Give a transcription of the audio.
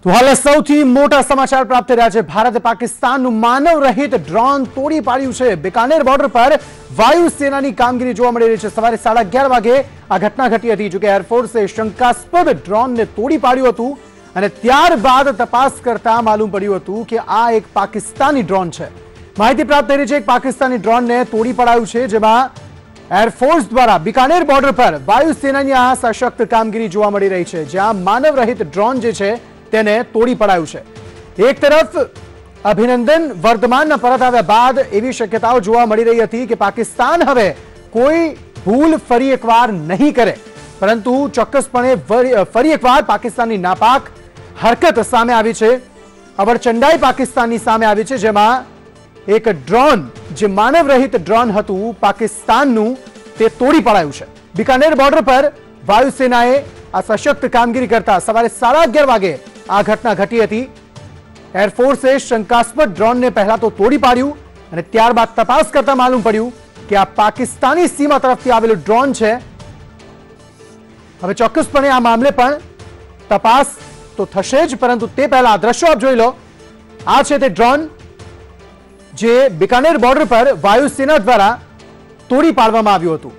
તો હાલ સૌથી મોટા સમાચાર પ્રાપ્ત થયા છે। ભારતે પાકિસ્તાનનું માનવ રહિત ડ્રોન તોડી પાડ્યું છે। બિકાનેર બોર્ડર પર વાયુસેનાની કામગીરી જોવા મળી રહી છે। સવારે 11:30 વાગે આ ઘટના ઘટી હતી। જો કે એરફોર્સે શંકાસ્પદ ડ્રોનને તોડી પાડ્યું હતું અને ત્યારબાદ તપાસ કરતા માલુમ પડ્યું હતું કે આ એક પાકિસ્તાની ડ્રોન છે। માહિતી પ્રાપ્ત થઈ રહી છે કે પાકિસ્તાની ડ્રોનને તોડી પડાયું છે, જેમાં એરફોર્સ દ્વારા બિકાનેર બોર્ડર પર વાયુસેનાની આ સશક્ત કામગીરી જોવા મળી રહી છે, જ્યાં માનવ રહિત ડ્રોન જે છે તેને તોડી પડાયું છે। એક તરફ અભિનંદન વર્ધમાનના પરત આવ્યા બાદ એવી શક્યતાઓ જોવા મળી રહી હતી કે પાકિસ્તાન હવે કોઈ ભૂલ ફરી એકવાર નહીં કરે, પરંતુ ચોક્કસપણે ફરી એકવાર પાકિસ્તાનની નાપાક હરકત સામે આવી છે। અવરચંડાઈ પાકિસ્તાનની સામે આવી છે, જેમાં એક ડ્રોન જે માનવ રહિત ડ્રોન હતું પાકિસ્તાનનું તે તોડી પડાયું છે। બિકાનેર બોર્ડર પર વાયુસેનાએ આ સશક્ત કામગીરી કરતા સવારે 11:30 વાગે આ ઘટના ઘટી હતી। એરફોર્સે શંકાસ્પદ ડ્રોનને પહેલા તો તોડી પાડ્યું અને ત્યારબાદ તપાસ કરતા માલુમ પડ્યું કે આ પાકિસ્તાની સીમા તરફથી આવેલું ડ્રોન છે। હવે ચોક્કસપણે આ મામલે પણ તપાસ તો થશે જ, પરંતુ તે પહેલા આ દ્રશ્યો આપ જોઈ લો। આ છે તે ડ્રોન જે બિકાનેર બોર્ડર પર વાયુસેના દ્વારા તોડી પાડવામાં આવ્યું હતું।